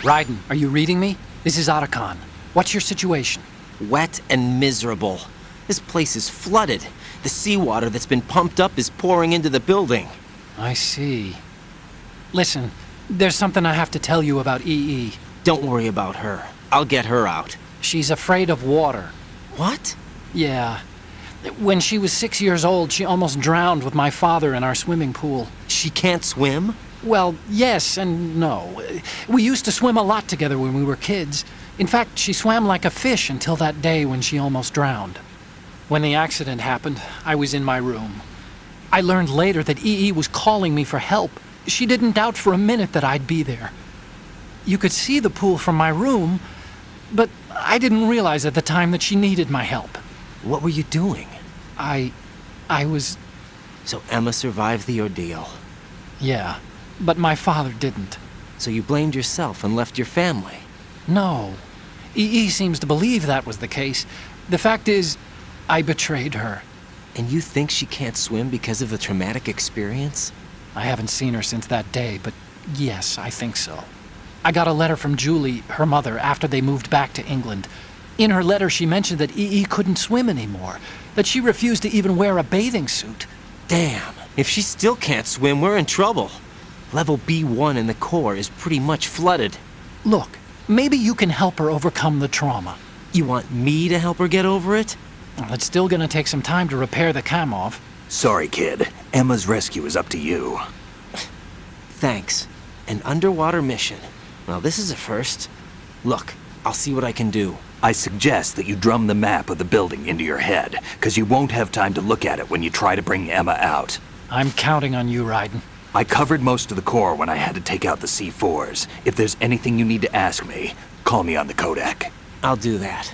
Raiden, are you reading me? This is Otacon. What's your situation? Wet and miserable. This place is flooded. The seawater that's been pumped up is pouring into the building. I see. Listen, there's something I have to tell you about EE. Don't worry about her. I'll get her out. She's afraid of water. What? Yeah. When she was 6 years old, she almost drowned with my father in our swimming pool. She can't swim? Well, yes and no. We used to swim a lot together when we were kids. In fact, she swam like a fish until that day when she almost drowned. When the accident happened, I was in my room. I learned later that EE was calling me for help. She didn't doubt for a minute that I'd be there. You could see the pool from my room, but I didn't realize at the time that she needed my help. What were you doing? I was... So Emma survived the ordeal. Yeah, but my father didn't. So you blamed yourself and left your family? No. EE seems to believe that was the case. The fact is, I betrayed her. And you think she can't swim because of the traumatic experience? I haven't seen her since that day, but yes, I think so. I got a letter from Julie, her mother, after they moved back to England. In her letter, she mentioned that EE couldn't swim anymore, that she refused to even wear a bathing suit. Damn, if she still can't swim, we're in trouble. Level B1 in the core is pretty much flooded. Look, maybe you can help her overcome the trauma. You want me to help her get over it? Well, it's still gonna take some time to repair the Kamov. Sorry, kid. Emma's rescue is up to you. Thanks. An underwater mission. Well, this is a first. Look, I'll see what I can do. I suggest that you drum the map of the building into your head, because you won't have time to look at it when you try to bring Emma out. I'm counting on you, Raiden. I covered most of the core when I had to take out the C4s. If there's anything you need to ask me, call me on the codec. I'll do that.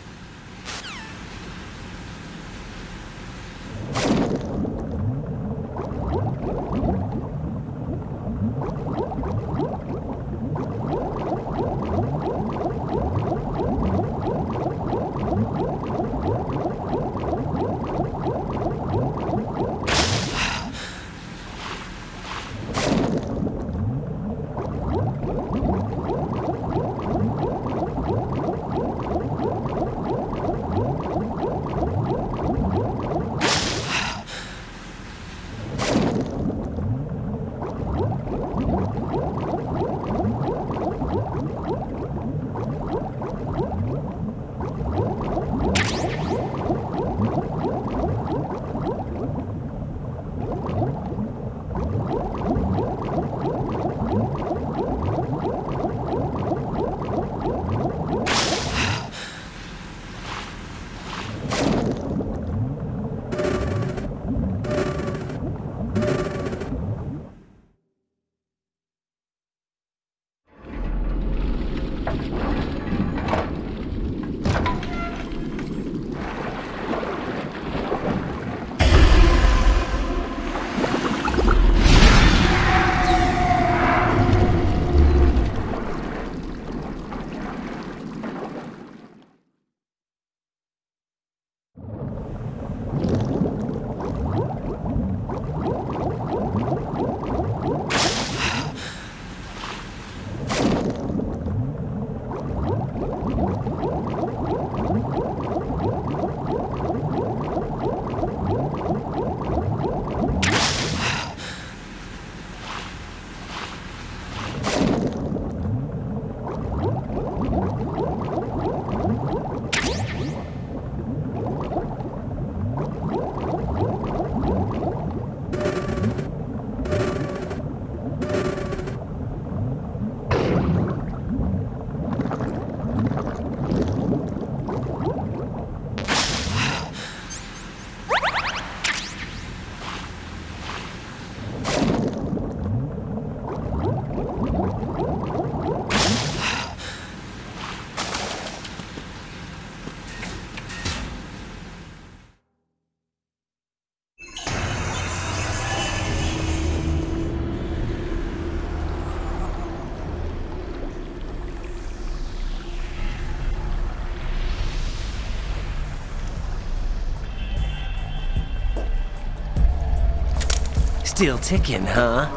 Still ticking, huh?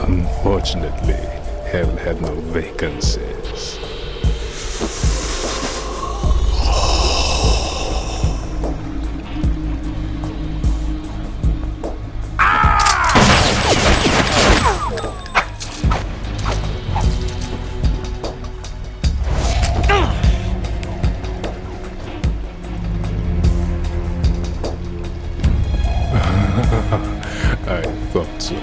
Unfortunately, hell had no vacancies. I thought so.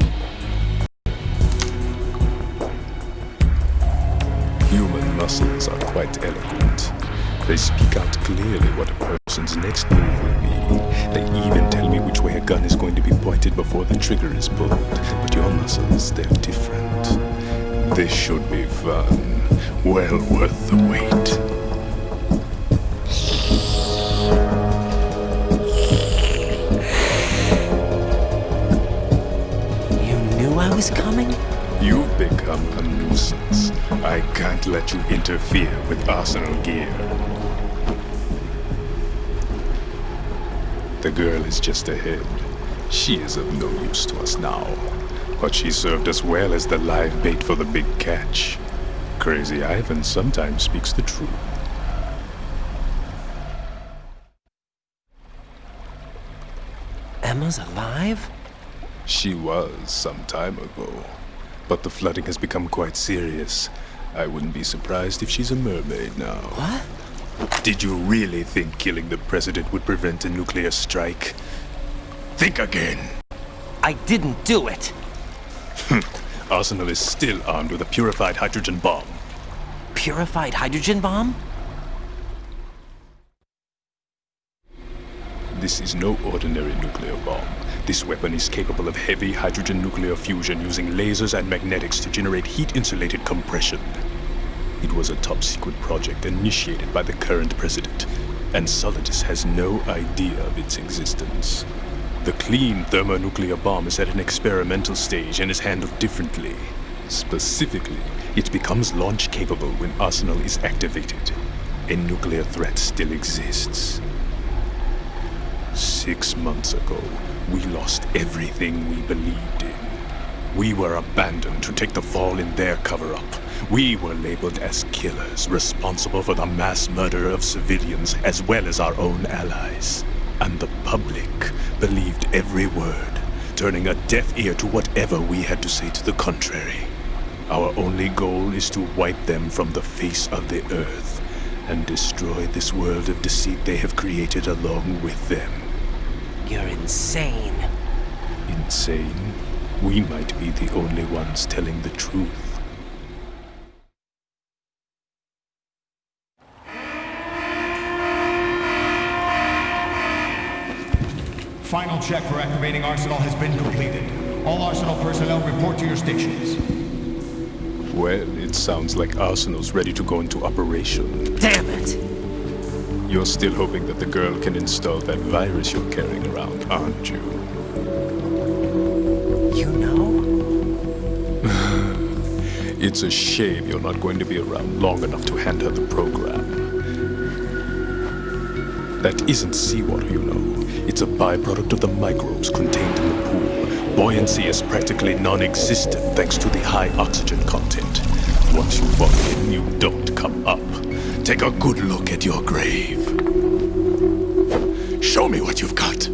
Human muscles are quite eloquent. They speak out clearly what a person's next move will be. They even tell me which way a gun is going to be pointed before the trigger is pulled. But your muscles, they're different. This should be fun. Well worth the wait. I was coming? You've become a nuisance. I can't let you interfere with Arsenal gear. The girl is just ahead. She is of no use to us now. But she served us well as the live bait for the big catch. Crazy Ivan sometimes speaks the truth. Emma's alive? She was some time ago, but the flooding has become quite serious. I wouldn't be surprised if she's a mermaid now. What? Did you really think killing the president would prevent a nuclear strike? Think again. I didn't do it. Arsenal is still armed with a purified hydrogen bomb. Purified hydrogen bomb? This is no ordinary nuclear bomb. This weapon is capable of heavy hydrogen nuclear fusion using lasers and magnetics to generate heat-insulated compression. It was a top-secret project initiated by the current president, and Solidus has no idea of its existence. The clean thermonuclear bomb is at an experimental stage and is handled differently. Specifically, it becomes launch-capable when Arsenal is activated. A nuclear threat still exists. 6 months ago, we lost everything we believed in. We were abandoned to take the fall in their cover-up. We were labeled as killers, responsible for the mass murder of civilians as well as our own allies. And the public believed every word, turning a deaf ear to whatever we had to say to the contrary. Our only goal is to wipe them from the face of the earth and destroy this world of deceit they have created along with them. You're insane. Insane? We might be the only ones telling the truth. Final check for activating Arsenal has been completed. All Arsenal personnel report to your stations. Well, it sounds like Arsenal's ready to go into operation. Damn it! You're still hoping that the girl can install that virus you're carrying around, aren't you? You know? It's a shame you're not going to be around long enough to hand her the program. That isn't seawater, you know. It's a byproduct of the microbes contained in the pool. Buoyancy is practically non-existent thanks to the high oxygen content. Once you fall in, you don't come up. Take a good look at your grave. Show me what you've got.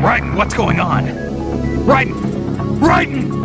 Raiden, what's going on? Raiden! Raiden!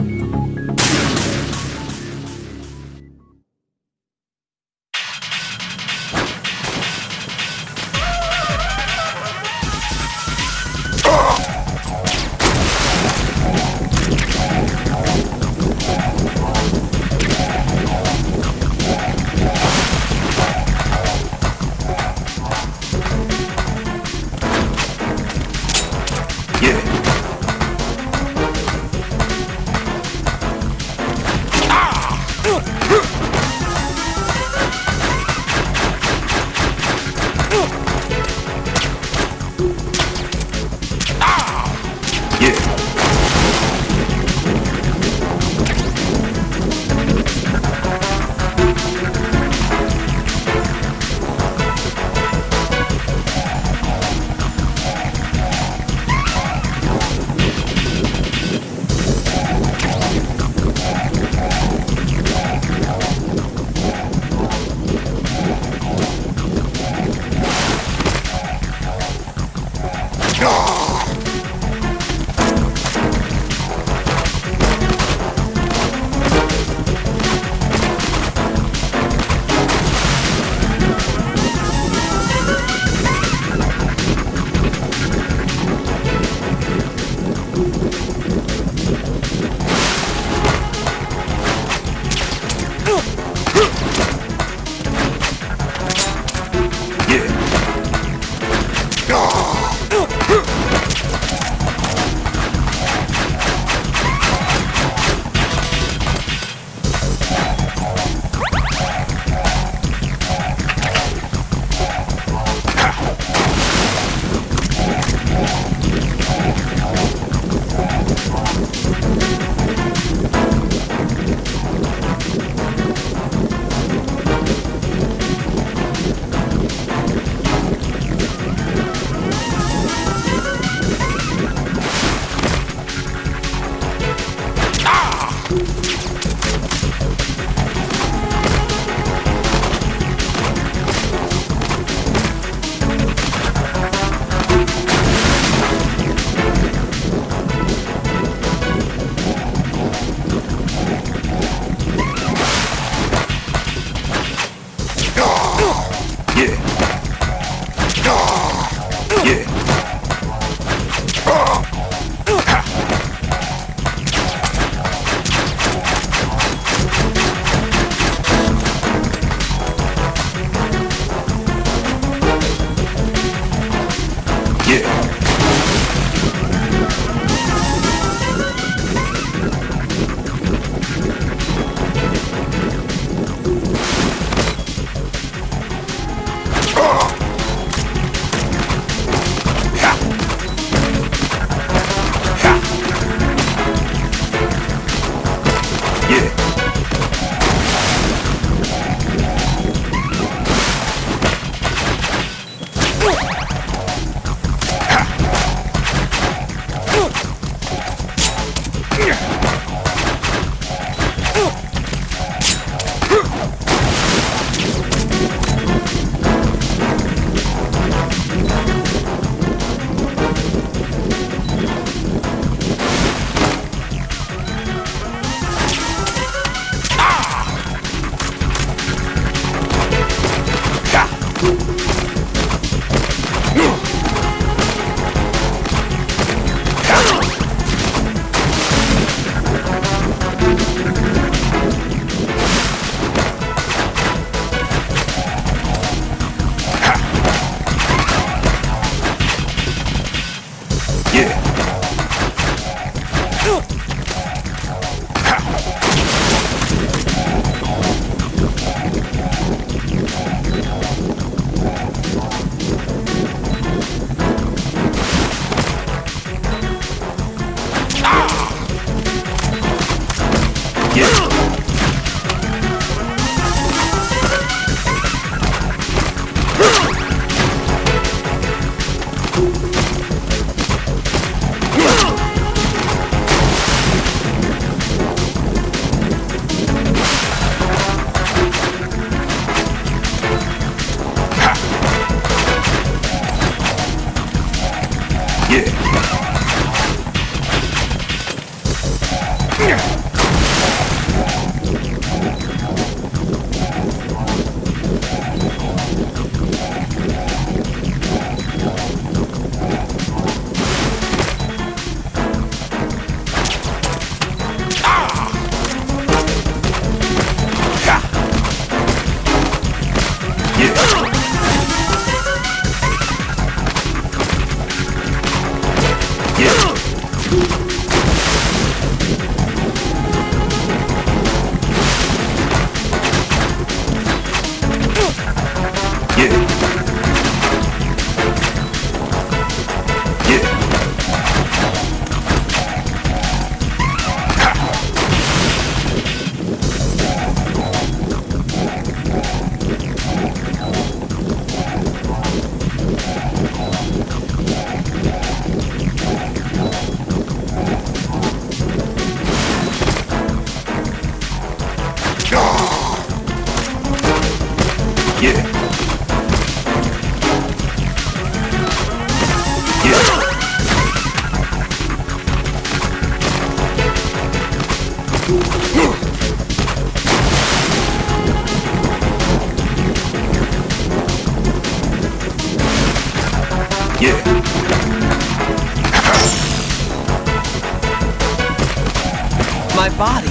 My body.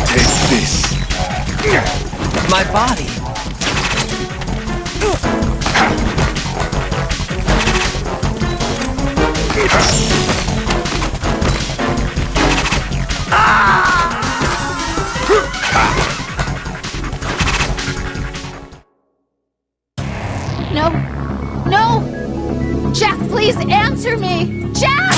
Take this. My body. No! No! Jack, please answer me! Jack!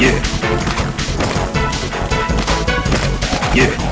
Yeah. Yeah.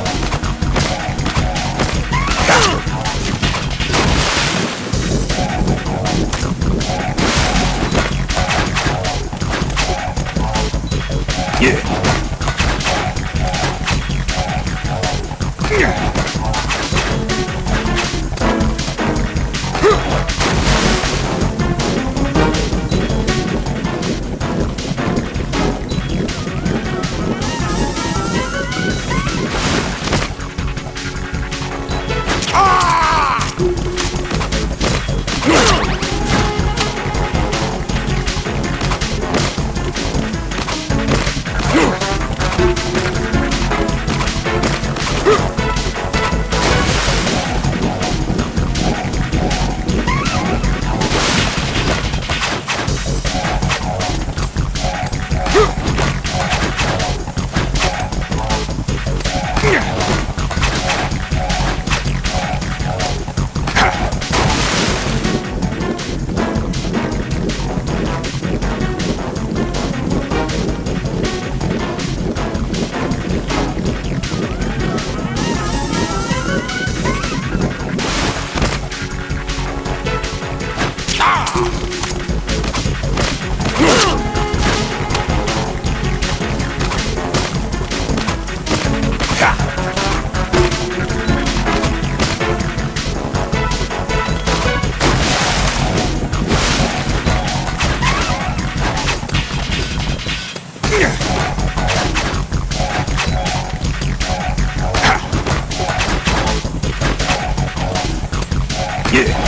Yeah.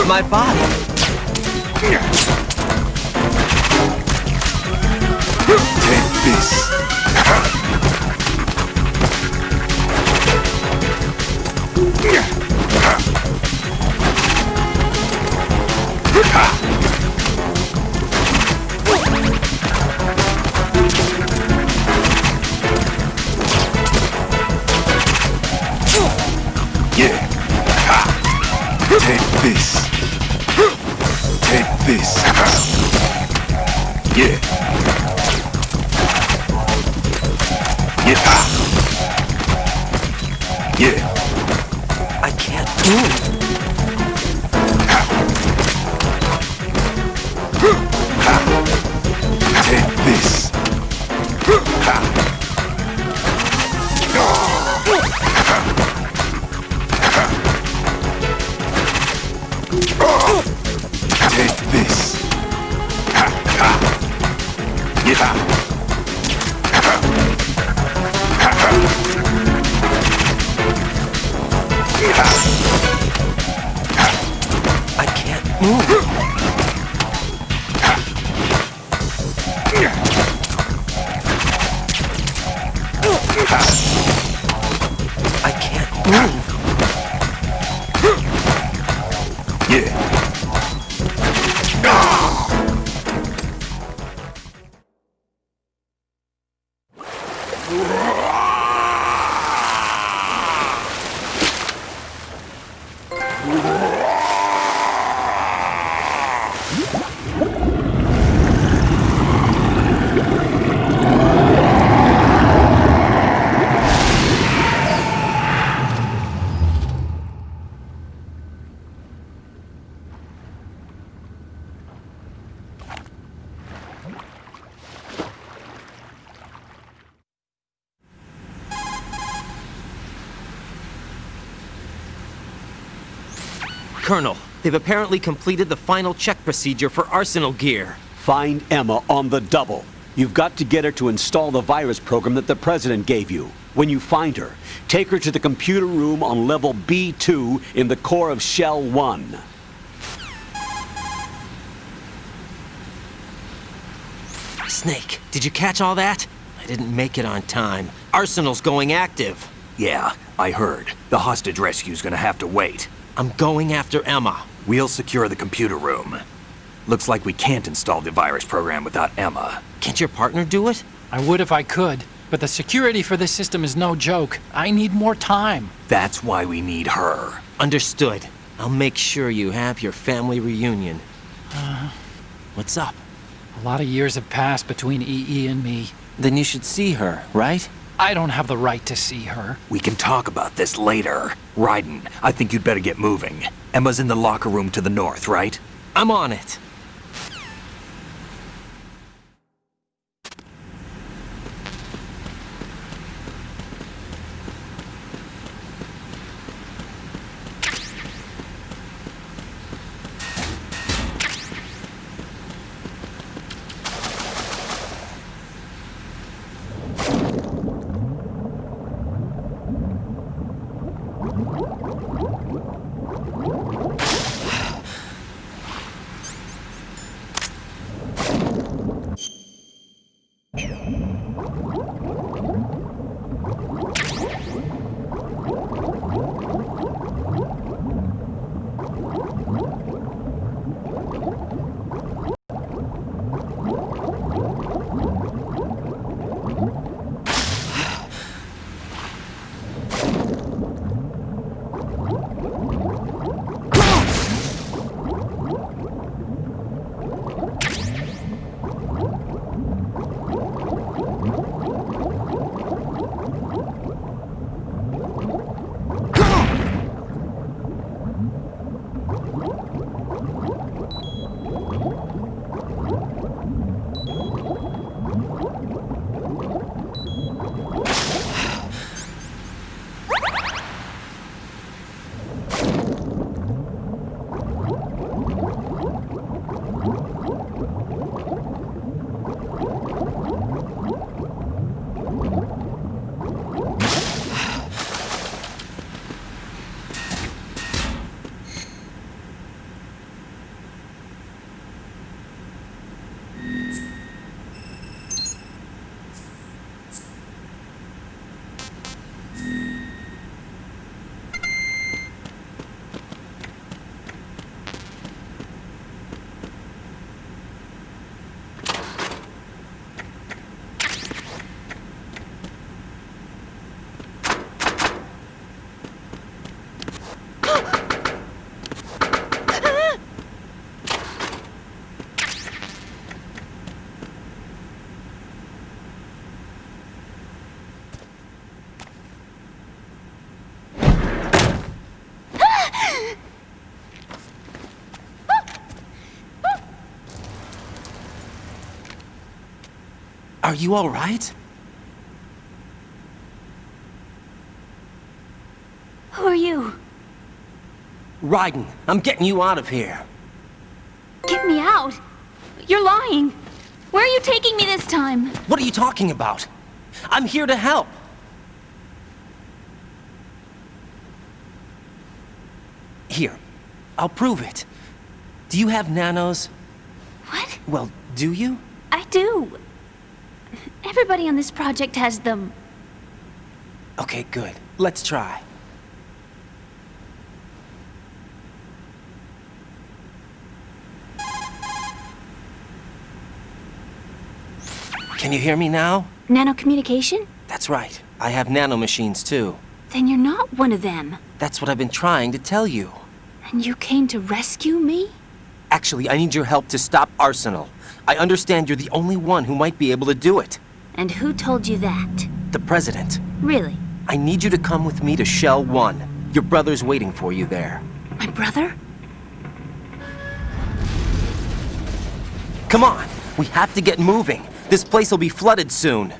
My body. Take this. Yeah. Take this. Take this. Yeah. Yeah. Yeah. I can't move. Take this. Take this. Yeah. I can't move. I can't move. Yeah. Colonel, they've apparently completed the final check procedure for arsenal gear. Find Emma on the double. You've got to get her to install the virus program that the President gave you. When you find her, take her to the computer room on level B2 in the core of Shell 1. Snake, did you catch all that? I didn't make it on time. Arsenal's going active. Yeah, I heard. The hostage rescue's gonna have to wait. I'm going after Emma. We'll secure the computer room. Looks like we can't install the virus program without Emma. Can't your partner do it? I would if I could, but the security for this system is no joke. I need more time. That's why we need her. Understood. I'll make sure you have your family reunion. What's up? A lot of years have passed between EE and me. Then you should see her, right? I don't have the right to see her. We can talk about this later. Raiden, I think you'd better get moving. Emma's in the locker room to the north, right? I'm on it. Are you all right? Who are you? Raiden, I'm getting you out of here. Get me out! You're lying! Where are you taking me this time? What are you talking about? I'm here to help. Here, I'll prove it. Do you have nanos? What? Well, do you? I do. Everybody on this project has them. Okay, good. Let's try. Can you hear me now? Nanocommunication? That's right. I have nanomachines too. Then you're not one of them. That's what I've been trying to tell you. And you came to rescue me? Actually, I need your help to stop Arsenal. I understand you're the only one who might be able to do it. And who told you that? The President. Really? I need you to come with me to Shell 1. Your brother's waiting for you there. My brother? Come on! We have to get moving. This place will be flooded soon.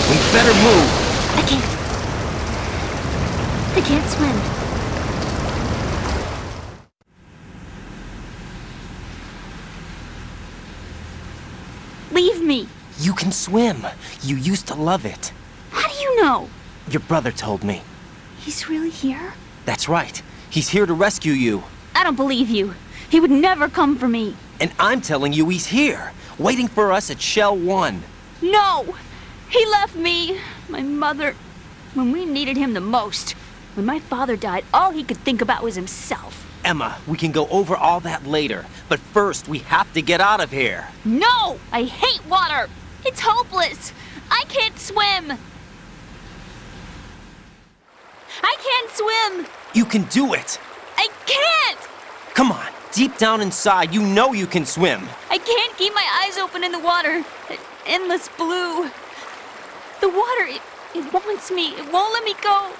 We better move! I can't swim. Leave me. You can swim. You used to love it. How do you know? Your brother told me. He's really here? That's right. He's here to rescue you. I don't believe you. He would never come for me. And I'm telling you he's here, waiting for us at Shell 1. No! He left me, my mother, when we needed him the most. When my father died, all he could think about was himself. Emma, we can go over all that later, but first we have to get out of here. No! I hate water! It's hopeless! I can't swim! I can't swim! You can do it! I can't! Come on, deep down inside, you know you can swim. I can't keep my eyes open in the water. Endless blue. The water, it wants me. It won't let me go.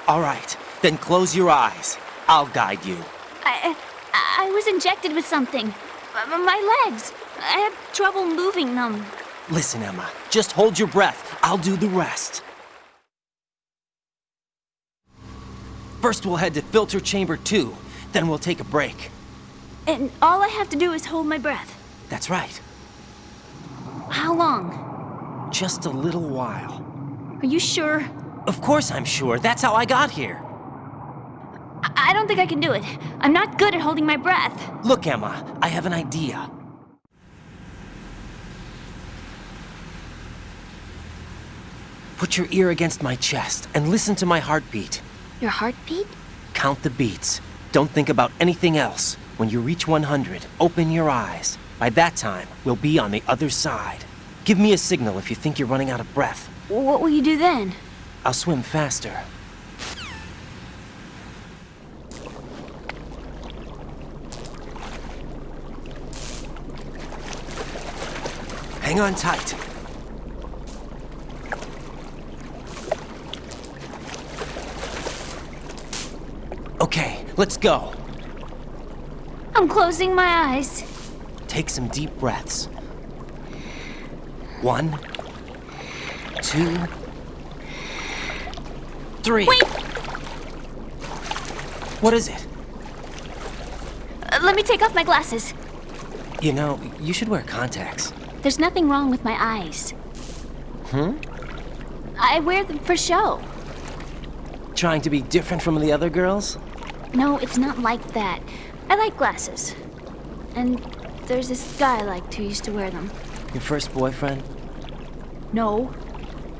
All right, then close your eyes. I'll guide you. I was injected with something. My legs. I had trouble moving them. Listen, Emma, just hold your breath. I'll do the rest. First we'll head to filter chamber 2, then we'll take a break. And all I have to do is hold my breath. That's right. How long? Just a little while. Are you sure? Of course I'm sure. That's how I got here. I don't think I can do it. I'm not good at holding my breath. Look, Emma, I have an idea. Put your ear against my chest and listen to my heartbeat. Your heartbeat? Count the beats. Don't think about anything else. When you reach 100, open your eyes. By that time, we'll be on the other side. Give me a signal if you think you're running out of breath. What will you do then? I'll swim faster. Hang on tight. Okay, let's go. I'm closing my eyes. Take some deep breaths. 1, 2, 3. Wait! What is it? Let me take off my glasses. You know, you should wear contacts. There's nothing wrong with my eyes. I wear them for show. Trying to be different from the other girls? No, it's not like that. I like glasses. And there's this guy I liked who used to wear them. Your first boyfriend? No,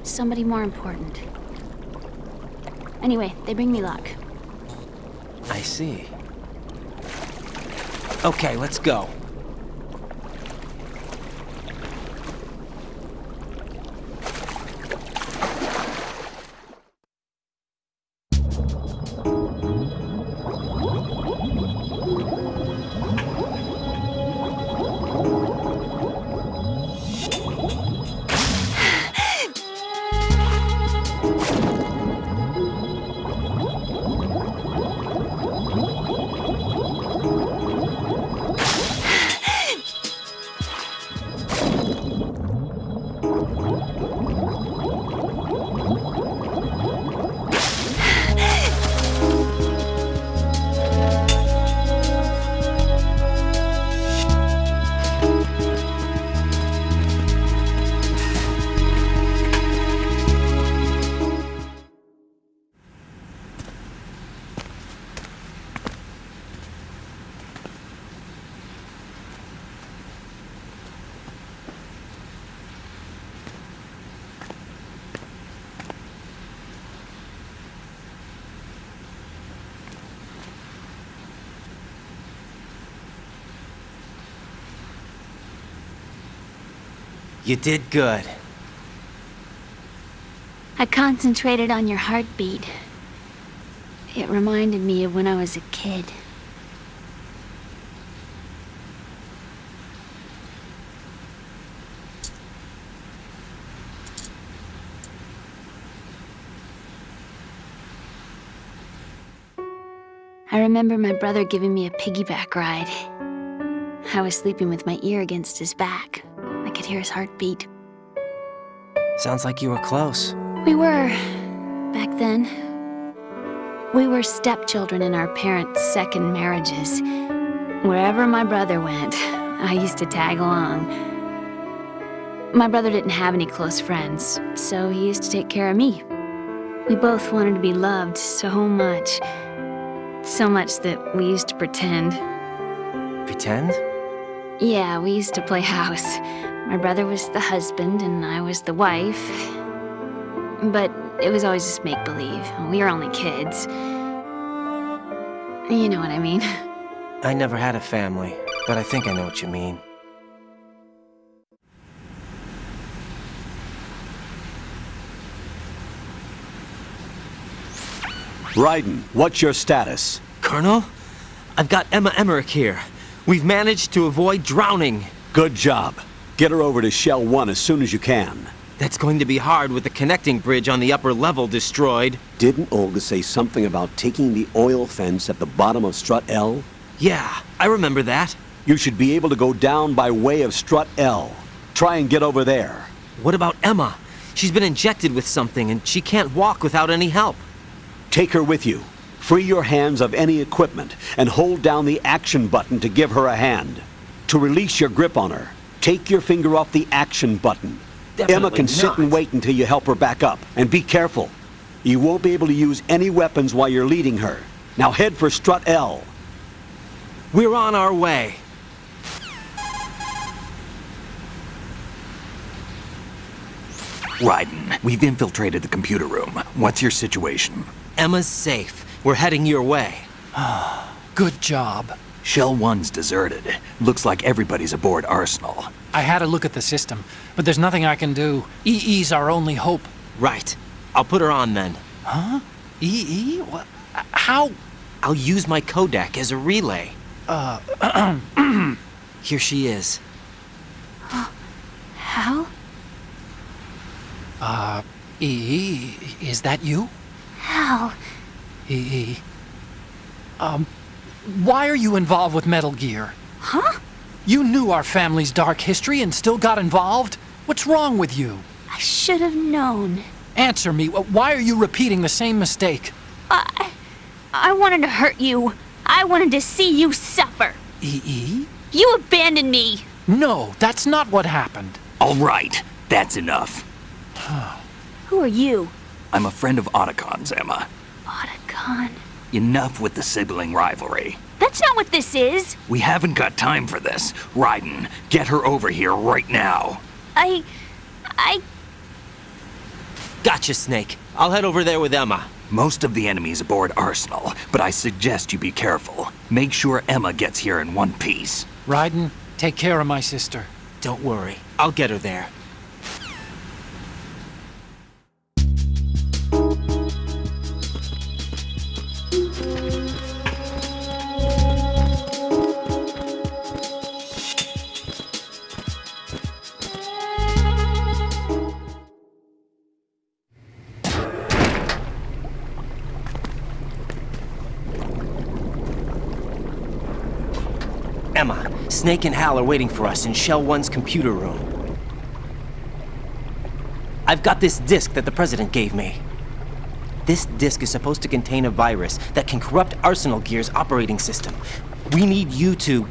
somebody more important. Anyway, they bring me luck. I see. Okay, let's go. You did good. I concentrated on your heartbeat. It reminded me of when I was a kid. I remember my brother giving me a piggyback ride. I was sleeping with my ear against his back. I could hear his heartbeat. Sounds like you were close. We were, back then. We were stepchildren in our parents' second marriages. Wherever my brother went, I used to tag along. My brother didn't have any close friends, so he used to take care of me. We both wanted to be loved so much. So much that we used to pretend. Pretend? Yeah, we used to play house. My brother was the husband and I was the wife. But it was always just make-believe. We were only kids. You know what I mean. I never had a family, but I think I know what you mean. Raiden, what's your status? Colonel, I've got Emma Emmerich here. We've managed to avoid drowning. Good job. Get her over to Shell 1 as soon as you can. That's going to be hard with the connecting bridge on the upper level destroyed. Didn't Olga say something about taking the oil fence at the bottom of Strut L? Yeah, I remember that. You should be able to go down by way of Strut L. Try and get over there. What about Emma? She's been injected with something and she can't walk without any help. Take her with you. Free your hands of any equipment and hold down the action button to give her a hand. To release your grip on her, take your finger off the action button. Definitely Emma can sit and wait until you help her back up. And be careful. You won't be able to use any weapons while you're leading her. Now head for Strut L. We're on our way. Raiden, we've infiltrated the computer room. What's your situation? Emma's safe. We're heading your way. Good job. Shell 1's deserted. Looks like everybody's aboard Arsenal. I had a look at the system, but there's nothing I can do. EE's our only hope. Right. I'll put her on then. Huh? EE? What? How? I'll use my Kodak as a relay. Here she is. Hal? EE, is that you? Hal. EE. Why are you involved with Metal Gear? Huh? You knew our family's dark history and still got involved? What's wrong with you? I should have known. Answer me. Why are you repeating the same mistake? I wanted to hurt you. I wanted to see you suffer. EE? You abandoned me. No, that's not what happened. All right, that's enough. Who are you? I'm a friend of Otacon's, Emma. Otacon. Enough with the sibling rivalry. That's not what this is. We haven't got time for this. Raiden, get her over here right now. I... Gotcha, Snake. I'll head over there with Emma. Most of the enemy's aboard Arsenal, but I suggest you be careful. Make sure Emma gets here in one piece. Raiden, take care of my sister. Don't worry. I'll get her there. Emma, Snake and Hal are waiting for us in Shell 1's computer room. I've got this disk that the President gave me. This disk is supposed to contain a virus that can corrupt Arsenal Gear's operating system. We need you to...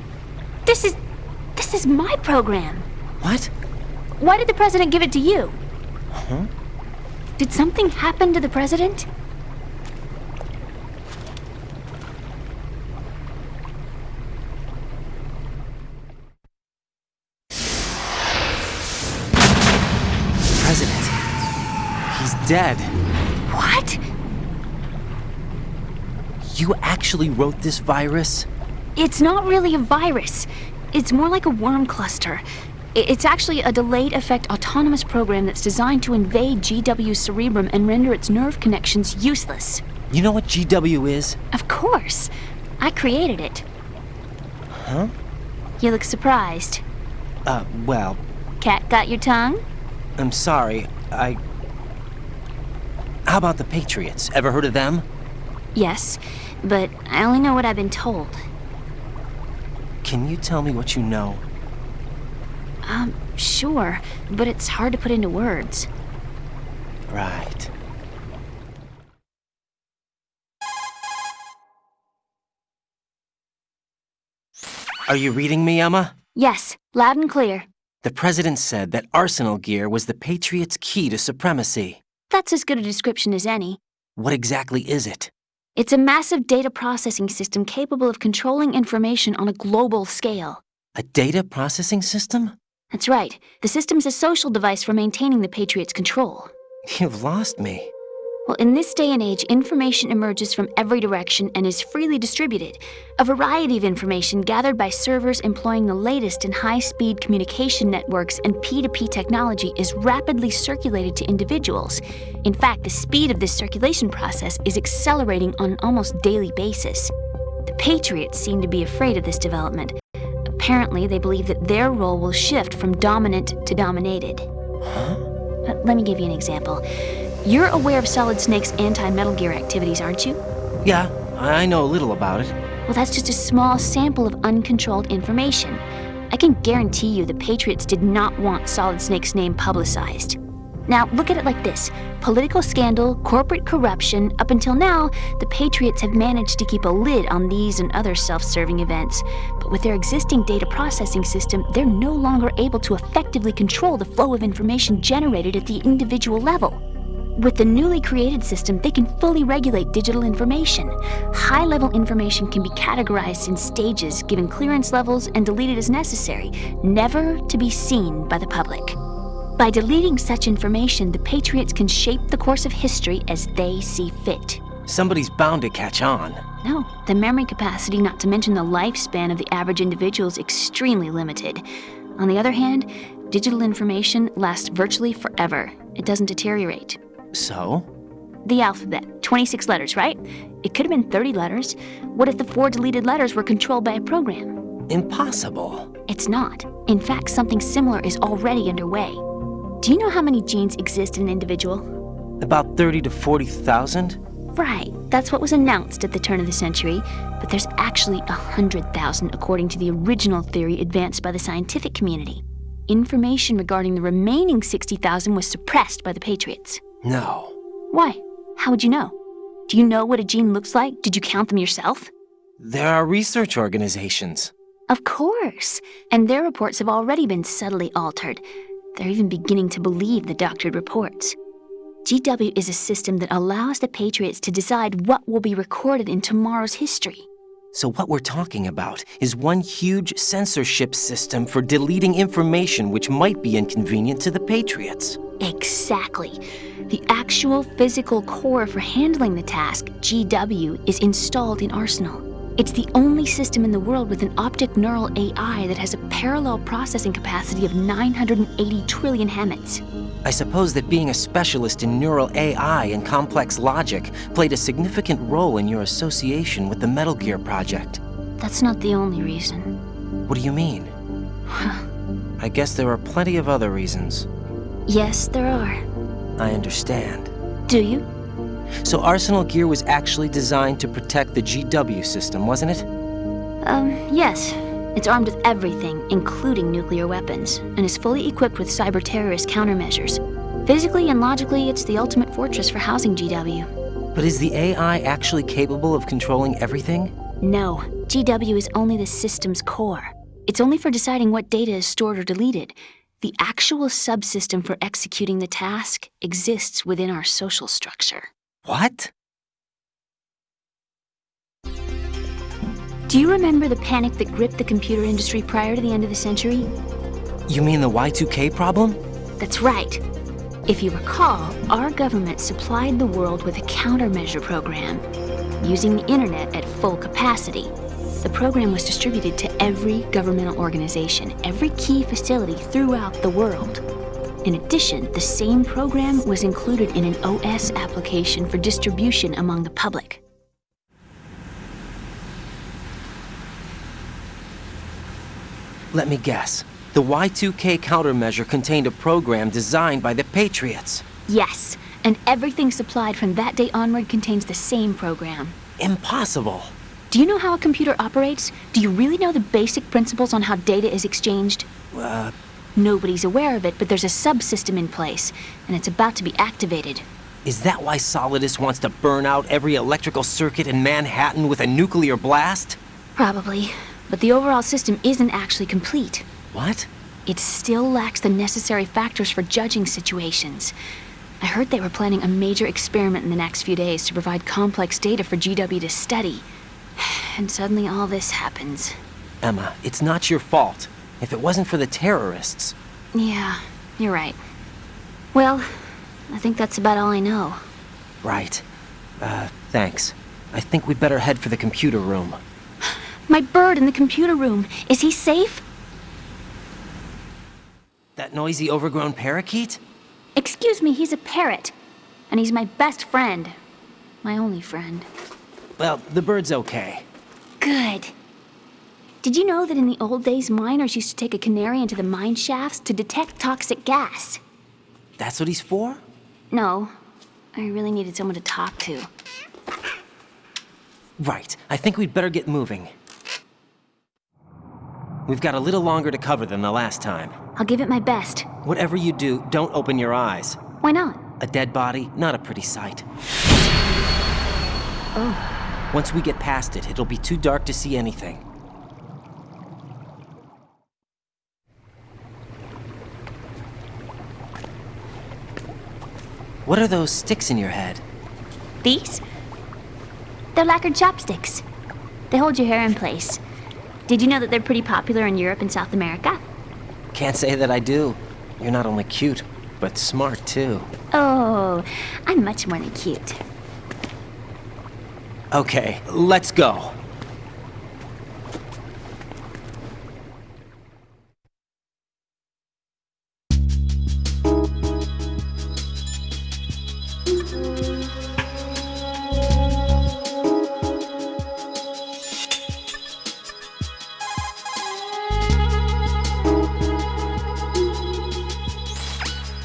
This is my program. What? Why did the President give it to you? Huh? Did something happen to the President? President. He's dead. What? You actually wrote this virus? It's not really a virus. It's more like a worm cluster. It's actually a delayed effect autonomous program that's designed to invade GW's cerebrum and render its nerve connections useless. You know what GW is? Of course. I created it. Huh? You look surprised. Well... Cat got your tongue? I'm sorry, How about the Patriots? Ever heard of them? Yes, but I only know what I've been told. Can you tell me what you know? Sure, but it's hard to put into words. Right. Are you reading me, Emma? Yes, loud and clear. The President said that Arsenal gear was the Patriots' key to supremacy. That's as good a description as any. What exactly is it? It's a massive data processing system capable of controlling information on a global scale. A data processing system? That's right. The system's a social device for maintaining the Patriots' control. You've lost me. Well, in this day and age, information emerges from every direction and is freely distributed. A variety of information gathered by servers employing the latest in high-speed communication networks and P2P technology is rapidly circulated to individuals. In fact, the speed of this circulation process is accelerating on an almost daily basis. The Patriots seem to be afraid of this development. Apparently, they believe that their role will shift from dominant to dominated. Huh? Let me give you an example. You're aware of Solid Snake's anti-Metal Gear activities, aren't you? Yeah, I know a little about it. Well, that's just a small sample of uncontrolled information. I can guarantee you the Patriots did not want Solid Snake's name publicized. Now, look at it like this. Political scandal, corporate corruption, up until now, the Patriots have managed to keep a lid on these and other self-serving events. But with their existing data processing system, they're no longer able to effectively control the flow of information generated at the individual level. With the newly created system, they can fully regulate digital information. High-level information can be categorized in stages, given clearance levels, and deleted as necessary, never to be seen by the public. By deleting such information, the Patriots can shape the course of history as they see fit. Somebody's bound to catch on. No, the memory capacity, not to mention the lifespan of the average individual, is extremely limited. On the other hand, digital information lasts virtually forever. It doesn't deteriorate. So? The alphabet, 26 letters, right? It could have been 30 letters. What if the 4 deleted letters were controlled by a program? Impossible. It's not. In fact, something similar is already underway. Do you know how many genes exist in an individual? About 30 to 40,000? Right. That's what was announced at the turn of the century. But there's actually 100,000 according to the original theory advanced by the scientific community. Information regarding the remaining 60,000 was suppressed by the Patriots. No. Why? How would you know? Do you know what a gene looks like? Did you count them yourself? There are research organizations. Of course. And their reports have already been subtly altered. They're even beginning to believe the doctored reports. GW is a system that allows the Patriots to decide what will be recorded in tomorrow's history. So what we're talking about is one huge censorship system for deleting information which might be inconvenient to the Patriots. Exactly. The actual physical core for handling the task, GW, is installed in Arsenal. It's the only system in the world with an optic neural AI that has a parallel processing capacity of 980 trillion Hammets. I suppose that being a specialist in neural AI and complex logic played a significant role in your association with the Metal Gear project. That's not the only reason. What do you mean? I guess there are plenty of other reasons. Yes, there are. I understand. Do you? So Arsenal gear was actually designed to protect the GW system, wasn't it? Yes. It's armed with everything, including nuclear weapons, and is fully equipped with cyber-terrorist countermeasures. Physically and logically, it's the ultimate fortress for housing GW. But is the AI actually capable of controlling everything? No. GW is only the system's core. It's only for deciding what data is stored or deleted. The actual subsystem for executing the task exists within our social structure. What? Do you remember the panic that gripped the computer industry prior to the end of the century? You mean the Y2K problem? That's right. If you recall, our government supplied the world with a countermeasure program, using the internet at full capacity. The program was distributed to every governmental organization, every key facility throughout the world. In addition, the same program was included in an OS application for distribution among the public. Let me guess. The Y2K countermeasure contained a program designed by the Patriots. Yes, and everything supplied from that day onward contains the same program. Impossible. Do you know how a computer operates? Do you really know the basic principles on how data is exchanged? Nobody's aware of it, but there's a subsystem in place, and it's about to be activated. Is that why Solidus wants to burn out every electrical circuit in Manhattan with a nuclear blast? Probably, but the overall system isn't actually complete. What? It still lacks the necessary factors for judging situations. I heard they were planning a major experiment in the next few days to provide complex data for GW to study. And suddenly all this happens. Emma, it's not your fault. If it wasn't for the terrorists... Yeah, you're right. Well, I think that's about all I know. Right. Thanks. I think we'd better head for the computer room. My bird in the computer room. Is he safe? That noisy, overgrown parakeet? Excuse me, he's a parrot. And he's my best friend. My only friend. Well, the bird's okay. Good. Did you know that in the old days, miners used to take a canary into the mine shafts to detect toxic gas? That's what he's for? No. I really needed someone to talk to. Right. I think we'd better get moving. We've got a little longer to cover than the last time. I'll give it my best. Whatever you do, don't open your eyes. Why not? A dead body, not a pretty sight. Oh. Once we get past it, it'll be too dark to see anything. What are those sticks in your head? These? They're lacquered chopsticks. They hold your hair in place. Did you know that they're pretty popular in Europe and South America? Can't say that I do. You're not only cute, but smart too. Oh, I'm much more than cute. Okay, let's go.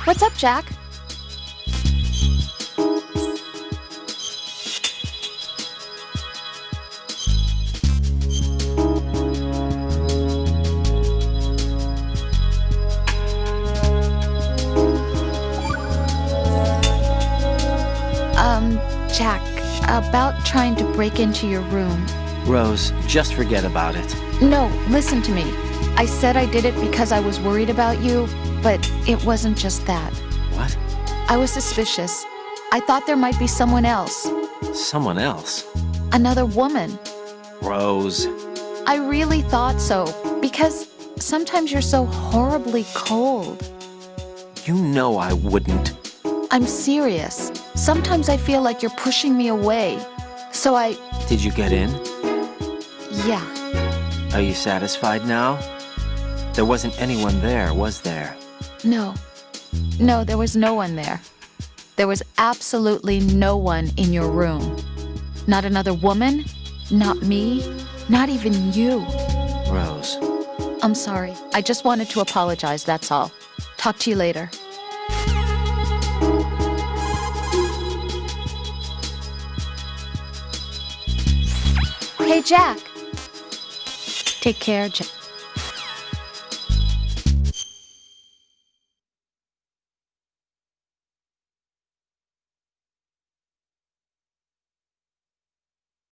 What's up, Jack? Jack, about trying to break into your room. Rose, just forget about it. No, listen to me. I said I did it because I was worried about you, but it wasn't just that. What? I was suspicious. I thought there might be someone else. Someone else? Another woman. Rose. I really thought so, because sometimes you're so horribly cold. You know I wouldn't. I'm serious. Sometimes I feel like you're pushing me away. So I... Did you get in? Yeah. Are you satisfied now? There wasn't anyone there, was there? No. No, there was no one there. There was absolutely no one in your room. Not another woman, not me, not even you. Rose. I'm sorry. I just wanted to apologize, that's all. Talk to you later. Hey, Jack. Take care, Jack.